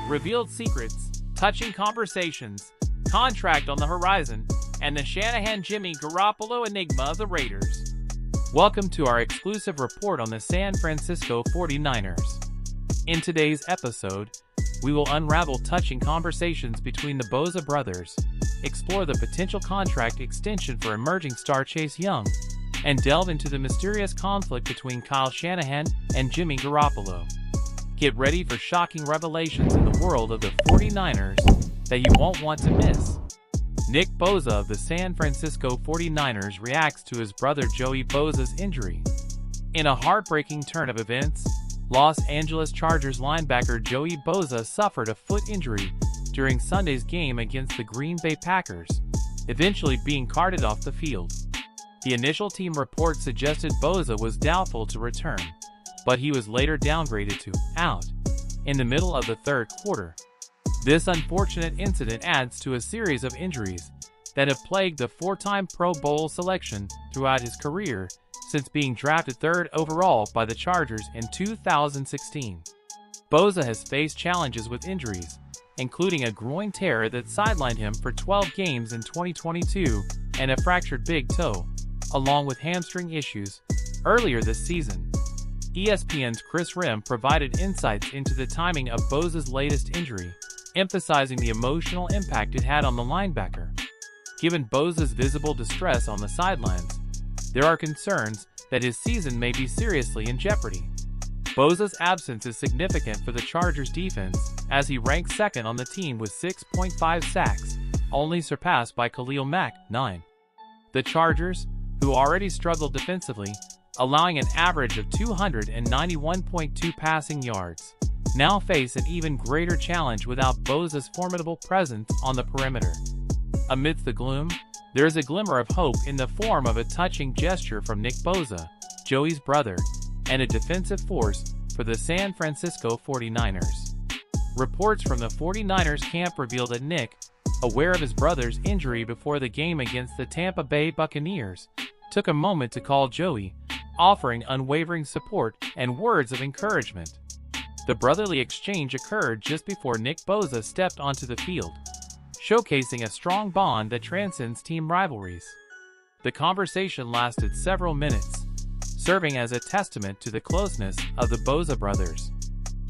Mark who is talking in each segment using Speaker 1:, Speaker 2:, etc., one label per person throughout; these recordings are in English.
Speaker 1: revealed secrets, touching conversations, contract on the horizon, and the Shanahan-Garoppolo enigma of the Raiders. Welcome to our exclusive report on the San Francisco 49ers. In today's episode, we will unravel touching conversations between the Bosa brothers, explore the potential contract extension for emerging star Chase Young, and delve into the mysterious conflict between Kyle Shanahan and Jimmy Garoppolo. Get ready for shocking revelations in the world of the 49ers that you won't want to miss. Nick Bosa of the San Francisco 49ers reacts to his brother Joey Bosa's injury. In a heartbreaking turn of events, Los Angeles Chargers linebacker Joey Bosa suffered a foot injury during Sunday's game against the Green Bay Packers, eventually being carted off the field. The initial team report suggested Bosa was doubtful to return, but he was later downgraded to out in the middle of the third quarter. This unfortunate incident adds to a series of injuries that have plagued the four-time Pro Bowl selection throughout his career since being drafted third overall by the Chargers in 2016. Bosa has faced challenges with injuries, including a groin tear that sidelined him for 12 games in 2022 and a fractured big toe, along with hamstring issues earlier this season. ESPN's Chris Rim provided insights into the timing of Bosa's latest injury, emphasizing the emotional impact it had on the linebacker. Given Bosa's visible distress on the sidelines, there are concerns that his season may be seriously in jeopardy. Bosa's absence is significant for the Chargers' defense, as he ranks second on the team with 6.5 sacks, only surpassed by Khalil Mack, 9. The Chargers, who already struggled defensively, allowing an average of 291.2 passing yards, now face an even greater challenge without Bosa's formidable presence on the perimeter. Amidst the gloom, there is a glimmer of hope in the form of a touching gesture from Nick Bosa, Joey's brother, and a defensive force for the San Francisco 49ers. Reports from the 49ers camp reveal that Nick, aware of his brother's injury before the game against the Tampa Bay Buccaneers, took a moment to call Joey, offering unwavering support and words of encouragement. The brotherly exchange occurred just before Nick Bosa stepped onto the field, showcasing a strong bond that transcends team rivalries. The conversation lasted several minutes, serving as a testament to the closeness of the Bosa brothers.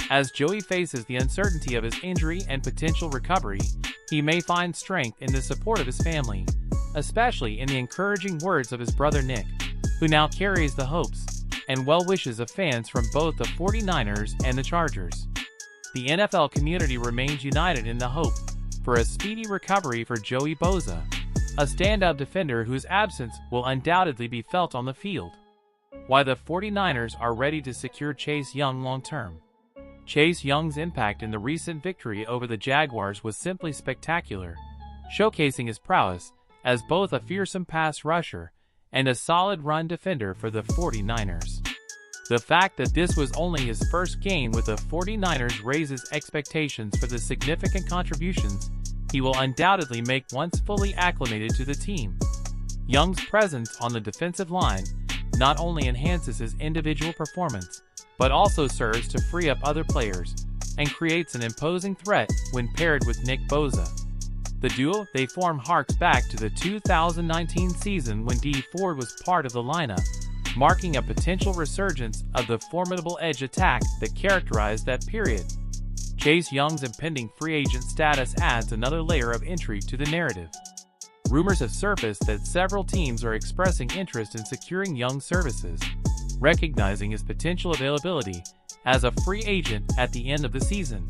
Speaker 1: As Joey faces the uncertainty of his injury and potential recovery, he may find strength in the support of his family, especially in the encouraging words of his brother Nick, who now carries the hopes and well wishes of fans from both the 49ers and the Chargers. The NFL community remains united in the hope for a speedy recovery for Joey Bosa, a standout defender whose absence will undoubtedly be felt on the field. While the 49ers are ready to secure Chase Young long-term, Chase Young's impact in the recent victory over the Jaguars was simply spectacular, showcasing his prowess as both a fearsome pass rusher and a solid run defender for the 49ers. The fact that this was only his first game with the 49ers raises expectations for the significant contributions he will undoubtedly make once fully acclimated to the team. Young's presence on the defensive line not only enhances his individual performance, but also serves to free up other players and creates an imposing threat when paired with Nick Bosa. The duo they form harks back to the 2019 season when Dee Ford was part of the lineup, marking a potential resurgence of the formidable edge attack that characterized that period. Chase Young's impending free agent status adds another layer of intrigue to the narrative. Rumors have surfaced that several teams are expressing interest in securing Young's services, recognizing his potential availability as a free agent at the end of the season.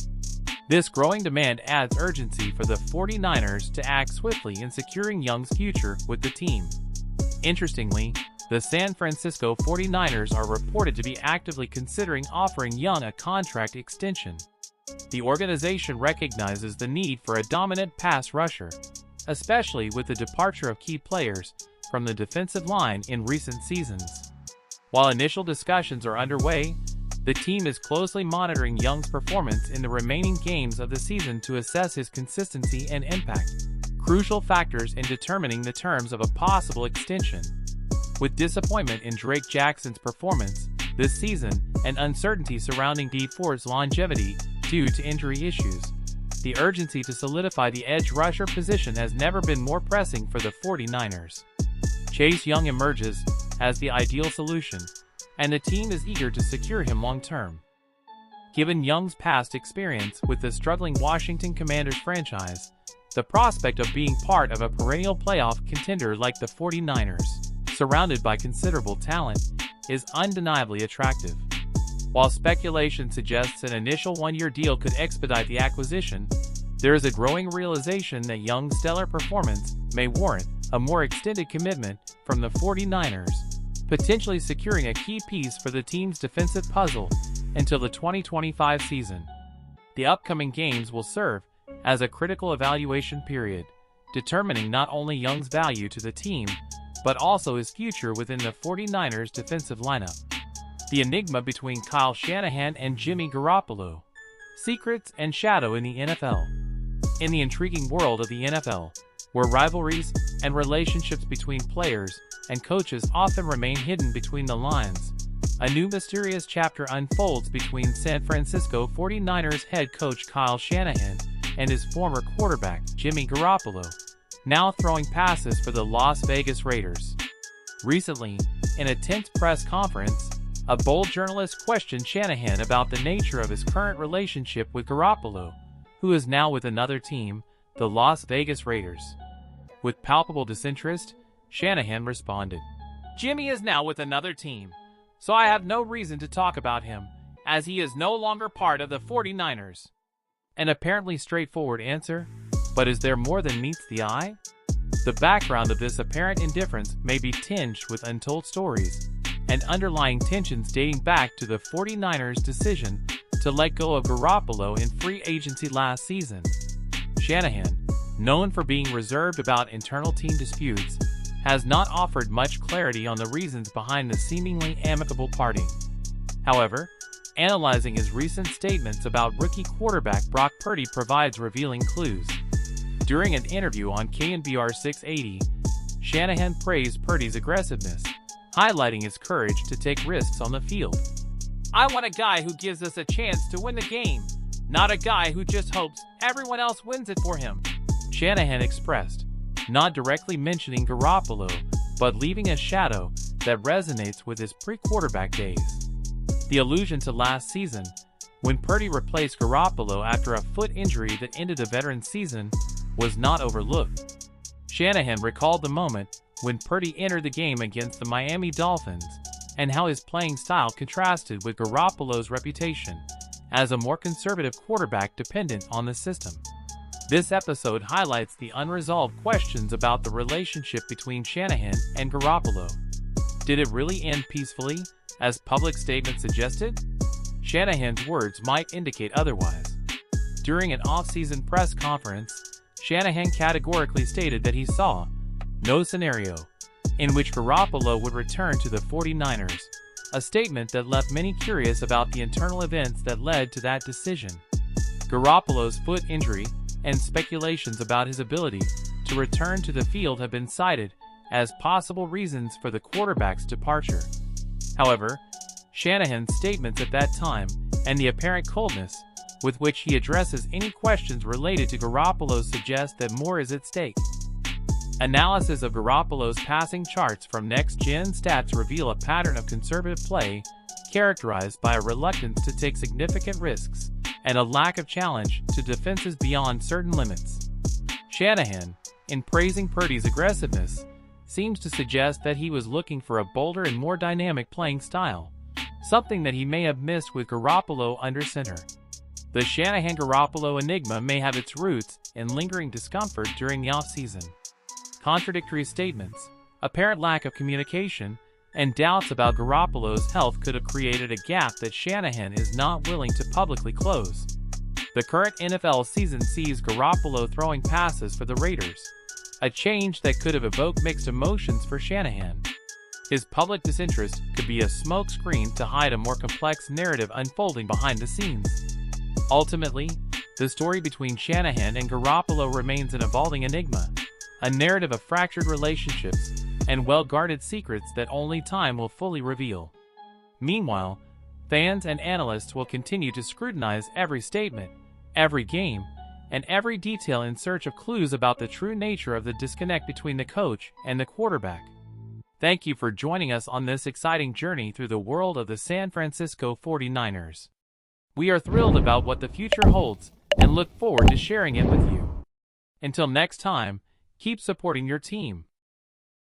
Speaker 1: This growing demand adds urgency for the 49ers to act swiftly in securing Young's future with the team. Interestingly, the San Francisco 49ers are reported to be actively considering offering Young a contract extension. The organization recognizes the need for a dominant pass rusher, especially with the departure of key players from the defensive line in recent seasons. While initial discussions are underway, the team is closely monitoring Young's performance in the remaining games of the season to assess his consistency and impact, crucial factors in determining the terms of a possible extension. With disappointment in Drake Jackson's performance this season and uncertainty surrounding Dee Ford's longevity due to injury issues, the urgency to solidify the edge rusher position has never been more pressing for the 49ers. Chase Young emerges as the ideal solution, and the team is eager to secure him long-term. Given Young's past experience with the struggling Washington Commanders franchise, the prospect of being part of a perennial playoff contender like the 49ers, surrounded by considerable talent, is undeniably attractive. While speculation suggests an initial one-year deal could expedite the acquisition, there is a growing realization that Young's stellar performance may warrant a more extended commitment from the 49ers, potentially securing a key piece for the team's defensive puzzle until the 2025 season. The upcoming games will serve as a critical evaluation period, determining not only Young's value to the team, but also his future within the 49ers defensive lineup. The enigma between Kyle Shanahan and Jimmy Garoppolo. Secrets and shadow in the NFL. In the intriguing world of the NFL, where rivalries and relationships between players and coaches often remain hidden between the lines, a new mysterious chapter unfolds between San Francisco 49ers head coach Kyle Shanahan and his former quarterback Jimmy Garoppolo, now throwing passes for the Las Vegas Raiders. Recently, in a tense press conference, a bold journalist questioned Shanahan about the nature of his current relationship with Garoppolo, who is now with another team, the Las Vegas Raiders. With palpable disinterest, Shanahan responded, "Jimmy is now with another team, so I have no reason to talk about him, as he is no longer part of the 49ers." An apparently straightforward answer, but is there more than meets the eye? The background of this apparent indifference may be tinged with untold stories and underlying tensions dating back to the 49ers' decision to let go of Garoppolo in free agency last season. Shanahan, known for being reserved about internal team disputes, has not offered much clarity on the reasons behind the seemingly amicable parting. However, analyzing his recent statements about rookie quarterback Brock Purdy provides revealing clues. During an interview on KNBR 680, Shanahan praised Purdy's aggressiveness, highlighting his courage to take risks on the field. "I want a guy who gives us a chance to win the game, not a guy who just hopes everyone else wins it for him," Shanahan expressed, not directly mentioning Garoppolo, but leaving a shadow that resonates with his pre-quarterback days. The allusion to last season, when Purdy replaced Garoppolo after a foot injury that ended the veteran's season, was not overlooked. Shanahan recalled the moment when Purdy entered the game against the Miami Dolphins and how his playing style contrasted with Garoppolo's reputation as a more conservative quarterback dependent on the system. This episode highlights the unresolved questions about the relationship between Shanahan and Garoppolo. Did it really end peacefully, as public statements suggested? Shanahan's words might indicate otherwise. During an off-season press conference, Shanahan categorically stated that he saw no scenario in which Garoppolo would return to the 49ers, a statement that left many curious about the internal events that led to that decision. Garoppolo's foot injury and speculations about his ability to return to the field have been cited as possible reasons for the quarterback's departure. However, Shanahan's statements at that time and the apparent coldness with which he addresses any questions related to Garoppolo suggest that more is at stake. Analysis of Garoppolo's passing charts from next-gen stats reveal a pattern of conservative play characterized by a reluctance to take significant risks and a lack of challenge to defenses beyond certain limits. Shanahan, in praising Purdy's aggressiveness, seems to suggest that he was looking for a bolder and more dynamic playing style, something that he may have missed with Garoppolo under center. The Shanahan-Garoppolo enigma may have its roots in lingering discomfort during the offseason. Contradictory statements, apparent lack of communication, and doubts about Garoppolo's health could have created a gap that Shanahan is not willing to publicly close. The current NFL season sees Garoppolo throwing passes for the Raiders, a change that could have evoked mixed emotions for Shanahan. His public disinterest could be a smokescreen to hide a more complex narrative unfolding behind the scenes. Ultimately, the story between Shanahan and Garoppolo remains an evolving enigma, a narrative of fractured relationships and well-guarded secrets that only time will fully reveal. Meanwhile, fans and analysts will continue to scrutinize every statement, every game, and every detail in search of clues about the true nature of the disconnect between the coach and the quarterback. Thank you for joining us on this exciting journey through the world of the San Francisco 49ers. We are thrilled about what the future holds and look forward to sharing it with you. Until next time, keep supporting your team.